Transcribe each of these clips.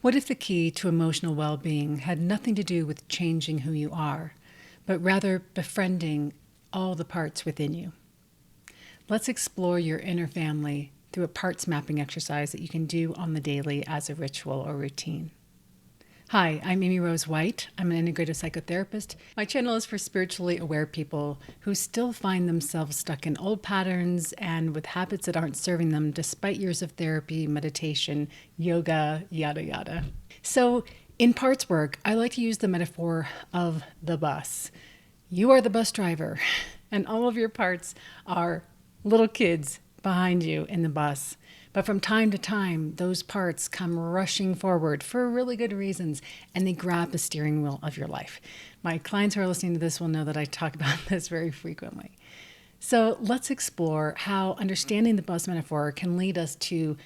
What if the key to emotional well-being had nothing to do with changing who you are, but rather befriending all the parts within you? Let's explore your inner family through a parts mapping exercise that you can do on the daily as a ritual or routine. Hi, I'm Amy Rose White. I'm an integrative psychotherapist. My channel is for spiritually aware people who still find themselves stuck in old patterns and with habits that aren't serving them despite years of therapy, meditation, yoga, yada yada. So in parts work, I like to use the metaphor of the bus. You are the bus driver, and all of your parts are little kids behind you in the bus. But from time to time, those parts come rushing forward for really good reasons, and they grab the steering wheel of your life. My clients who are listening to this will know that I talk about this very frequently. So let's explore how understanding the bus metaphor can lead us to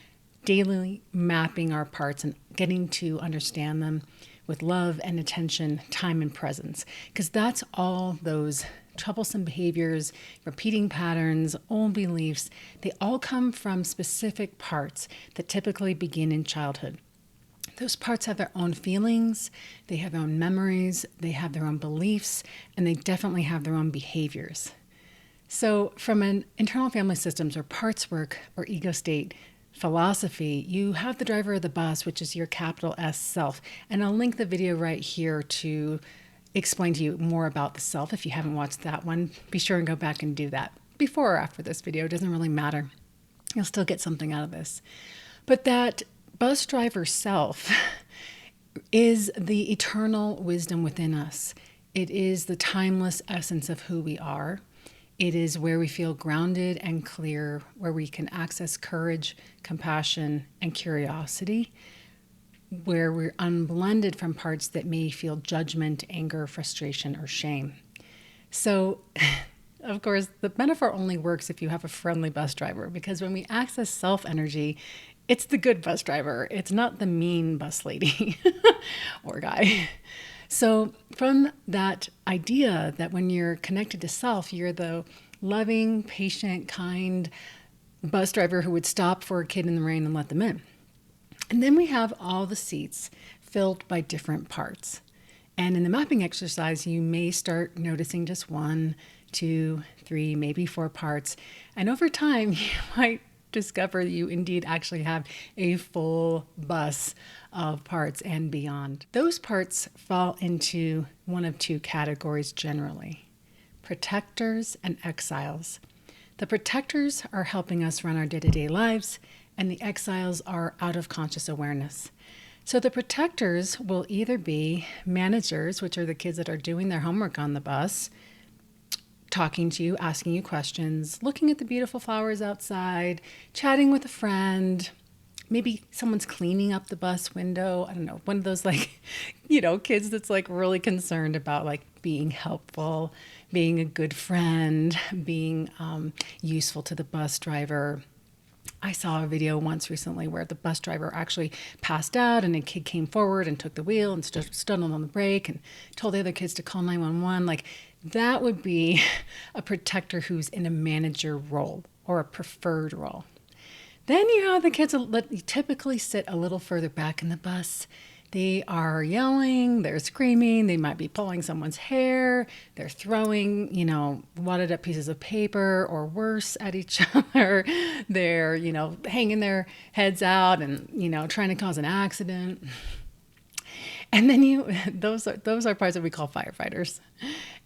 daily mapping our parts and getting to understand them with love and attention, time and presence. Because that's all those troublesome behaviors, repeating patterns, old beliefs, they all come from specific parts that typically begin in childhood. Those parts have their own feelings, they have their own memories, they have their own beliefs, and they definitely have their own behaviors. So from an internal family systems or parts work or ego state philosophy, you have the driver of the bus, which is your capital S self. And I'll link the video right here to explain to you more about the self. If you haven't watched that one, be sure and go back and do that before or after this video. It doesn't really matter. You'll still get something out of this. But that bus driver self is the eternal wisdom within us. It is the timeless essence of who we are. It is where we feel grounded and clear, where we can access courage, compassion, and curiosity, where we're unblended from parts that may feel judgment, anger, frustration, or shame. So, of course, the metaphor only works if you have a friendly bus driver, because when we access self energy, it's the good bus driver. It's not the mean bus lady or guy. So from that idea that when you're connected to self, you're the loving, patient, kind bus driver who would stop for a kid in the rain and let them in. And then we have all the seats filled by different parts. And in the mapping exercise, you may start noticing just 1, 2, 3, maybe 4 parts. And over time, you might discover you indeed actually have a full bus of parts and beyond. Those parts fall into one of 2 categories generally: protectors and exiles. The protectors are helping us run our day-to-day lives, and the exiles are out of conscious awareness. So the protectors will either be managers, which are the kids that are doing their homework on the bus, talking to you, asking you questions, looking at the beautiful flowers outside, chatting with a friend. Maybe someone's cleaning up the bus window. I don't know, one of those kids that's really concerned about being helpful, being a good friend, being useful to the bus driver. I saw a video once recently where the bus driver actually passed out and a kid came forward and took the wheel and stood on the brake and told the other kids to call 911. That would be a protector who's in a manager role or a preferred role. Then you have the kids that typically sit a little further back in the bus. They are yelling, they're screaming, they might be pulling someone's hair, they're throwing, wadded up pieces of paper or worse at each other. They're, hanging their heads out and, trying to cause an accident. And then those are parts that we call firefighters.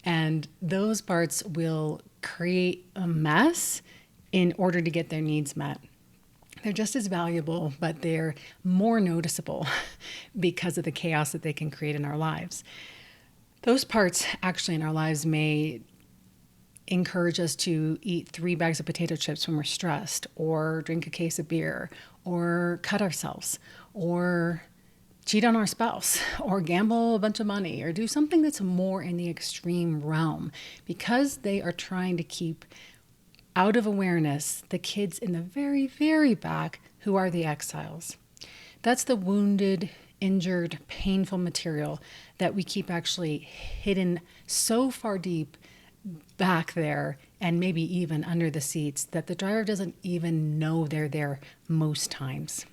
And those parts will create a mess in order to get their needs met. They're just as valuable, but they're more noticeable because of the chaos that they can create in our lives. Those parts actually in our lives may encourage us to eat 3 bags of potato chips when we're stressed, or drink a case of beer, or cut ourselves, or cheat on our spouse, or gamble a bunch of money, or do something that's more in the extreme realm, because they are trying to keep out of awareness the kids in the very, very back who are the exiles. That's the wounded, injured, painful material that we keep actually hidden so far deep back there and maybe even under the seats that the driver doesn't even know they're there most times.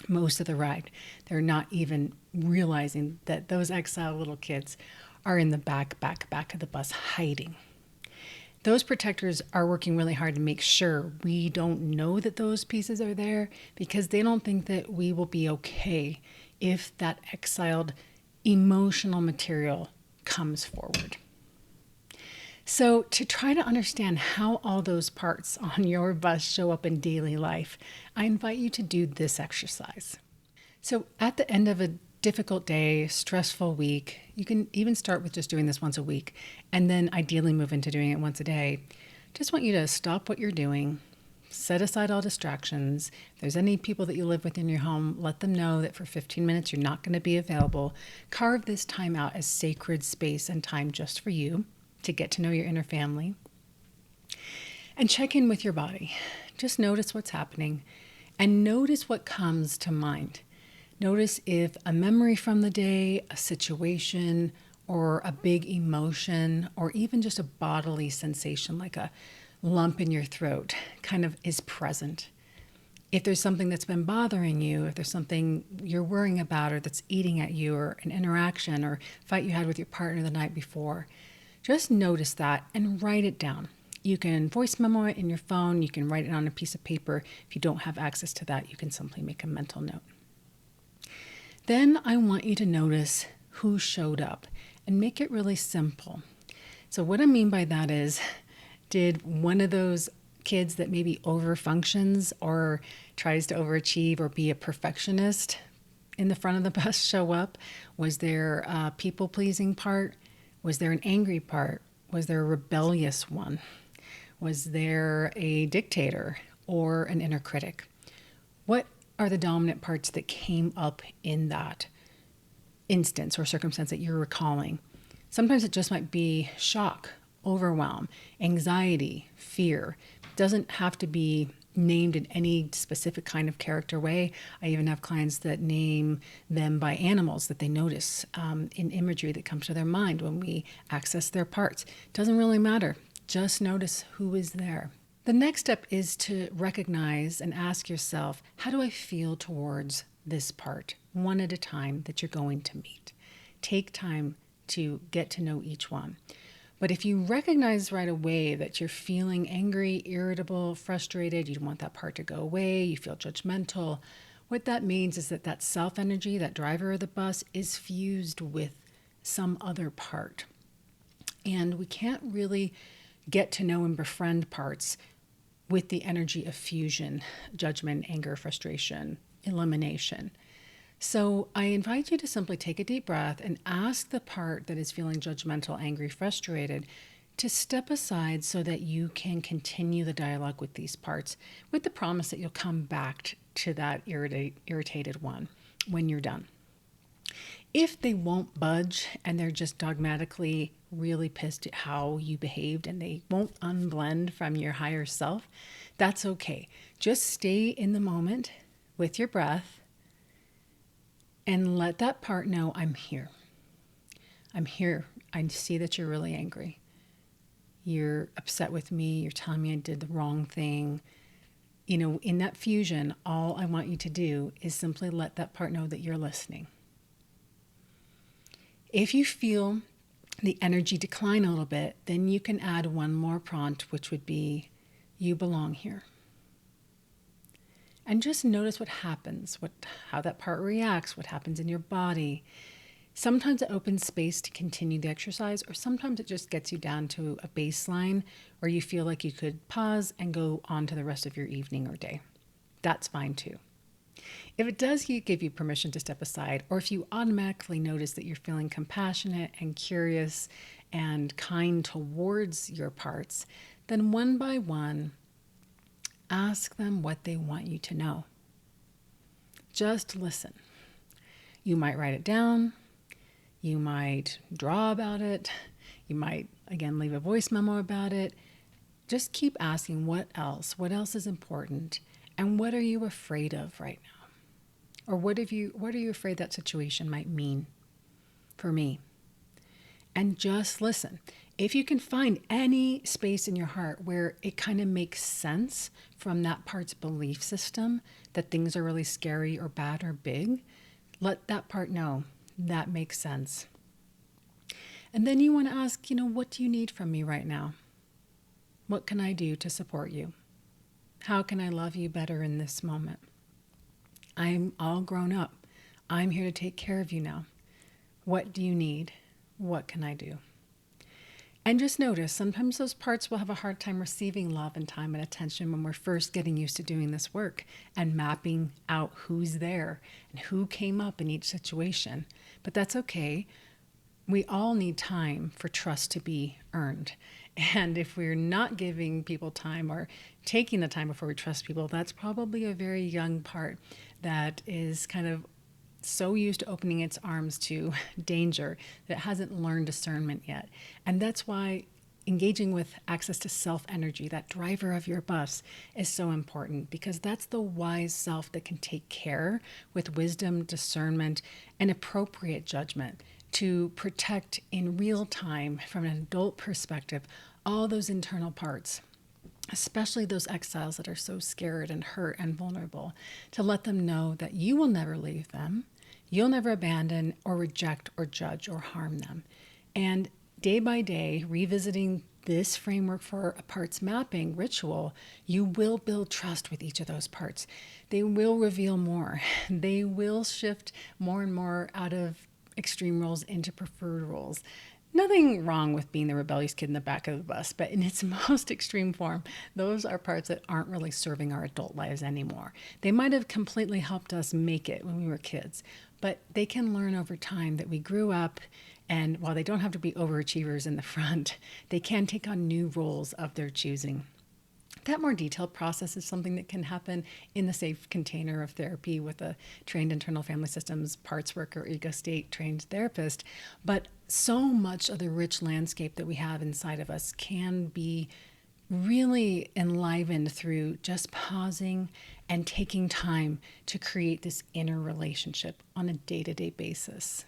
most of the ride. They're not even realizing that those exiled little kids are in the back of the bus hiding. Those protectors are working really hard to make sure we don't know that those pieces are there, because they don't think that we will be okay if that exiled emotional material comes forward. So, to try to understand how all those parts on your bus show up in daily life, I invite you to do this exercise. So, at the end of a difficult day, stressful week, you can even start with just doing this once a week and then ideally move into doing it once a day. Just want you to stop what you're doing, set aside all distractions. If there's any people that you live with in your home, let them know that for 15 minutes you're not going to be available. Carve this time out as sacred space and time just for you to get to know your inner family. And check in with your body. Just notice what's happening and notice what comes to mind. Notice if a memory from the day, a situation, or a big emotion, or even just a bodily sensation like a lump in your throat kind of is present. If there's something that's been bothering you, if there's something you're worrying about or that's eating at you, or an interaction or fight you had with your partner the night before, just notice that and write it down. You can voice memo it in your phone. You can write it on a piece of paper. If you don't have access to that, you can simply make a mental note. Then I want you to notice who showed up and make it really simple. So what I mean by that is, did one of those kids that maybe overfunctions or tries to overachieve or be a perfectionist in the front of the bus show up? Was there a people-pleasing part? Was there an angry part? Was there a rebellious one? Was there a dictator or an inner critic? What are the dominant parts that came up in that instance or circumstance that you're recalling? Sometimes it just might be shock, overwhelm, anxiety, fear. It doesn't have to be named in any specific kind of character way. I even have clients that name them by animals that they notice in imagery that comes to their mind when we access their parts. It doesn't really matter. Just notice who is there. The next step is to recognize and ask yourself, how do I feel towards this part, one at a time, that you're going to meet? Take time to get to know each one. But if you recognize right away that you're feeling angry, irritable, frustrated, you want that part to go away, you feel judgmental, what that means is that self energy, that driver of the bus, is fused with some other part. And we can't really get to know and befriend parts with the energy of fusion, judgment, anger, frustration, elimination. So I invite you to simply take a deep breath and ask the part that is feeling judgmental, angry, frustrated to step aside so that you can continue the dialogue with these parts, with the promise that you'll come back to that irritated one when you're done. If they won't budge and they're just dogmatically really pissed at how you behaved and they won't unblend from your higher self, that's okay. Just stay in the moment with your breath and let that part know, I'm here. I'm here. I see that you're really angry. You're upset with me. You're telling me I did the wrong thing. You know, in that fusion, all I want you to do is simply let that part know that you're listening. If you feel the energy decline a little bit, then you can add one more prompt, which would be, you belong here. And just notice what happens, how that part reacts, what happens in your body. Sometimes it opens space to continue the exercise, or sometimes it just gets you down to a baseline where you feel like you could pause and go on to the rest of your evening or day. That's fine too. If it does give you permission to step aside, or if you automatically notice that you're feeling compassionate and curious and kind towards your parts, then one by one, ask them what they want you to know. Just listen. You might write it down. You might draw about it. You might, again, leave a voice memo about it. Just keep asking what else is important, and what are you afraid of right now? Or what are you afraid that situation might mean for me? And just listen. If you can find any space in your heart where it kind of makes sense from that part's belief system that things are really scary or bad or big, let that part know that makes sense. And then you want to ask, what do you need from me right now? What can I do to support you? How can I love you better in this moment? I'm all grown up. I'm here to take care of you now. What do you need? What can I do? And just notice, sometimes those parts will have a hard time receiving love and time and attention when we're first getting used to doing this work and mapping out who's there and who came up in each situation. But that's okay. We all need time for trust to be earned. And if we're not giving people time or taking the time before we trust people, that's probably a very young part that is kind of so used to opening its arms to danger that it hasn't learned discernment yet. And that's why engaging with access to self energy, that driver of your bus, is so important, because that's the wise self that can take care with wisdom, discernment, and appropriate judgment to protect in real time from an adult perspective all those internal parts, especially those exiles that are so scared and hurt and vulnerable, to let them know that you will never leave them, you'll never abandon or reject or judge or harm them. And day by day, revisiting this framework for a parts mapping ritual, you will build trust with each of those parts. They will reveal more. They will shift more and more out of extreme roles into preferred roles. Nothing wrong with being the rebellious kid in the back of the bus, but in its most extreme form, those are parts that aren't really serving our adult lives anymore. They might have completely helped us make it when we were kids, but they can learn over time that we grew up, and while they don't have to be overachievers in the front, they can take on new roles of their choosing. That more detailed process is something that can happen in the safe container of therapy with a trained internal family systems parts worker, ego state trained therapist. But so much of the rich landscape that we have inside of us can be really enlivened through just pausing and taking time to create this inner relationship on a day-to-day basis.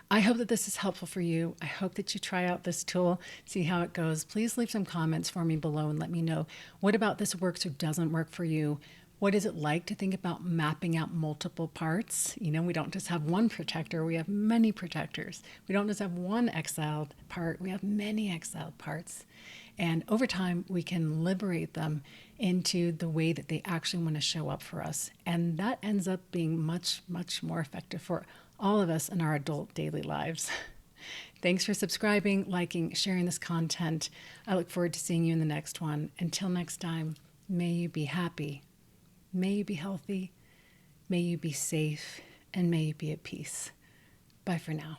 I hope that this is helpful for you. I hope that you try out this tool, see how it goes. Please leave some comments for me below and let me know what about this works or doesn't work for you. What is it like to think about mapping out multiple parts? We don't just have one protector, we have many protectors. We don't just have one exiled part, we have many exiled parts. And over time, we can liberate them into the way that they actually want to show up for us. And that ends up being much, much more effective for all of us in our adult daily lives. Thanks for subscribing, liking, sharing this content. I look forward to seeing you in the next one. Until next time, may you be happy, may you be healthy, may you be safe, and may you be at peace. Bye for now.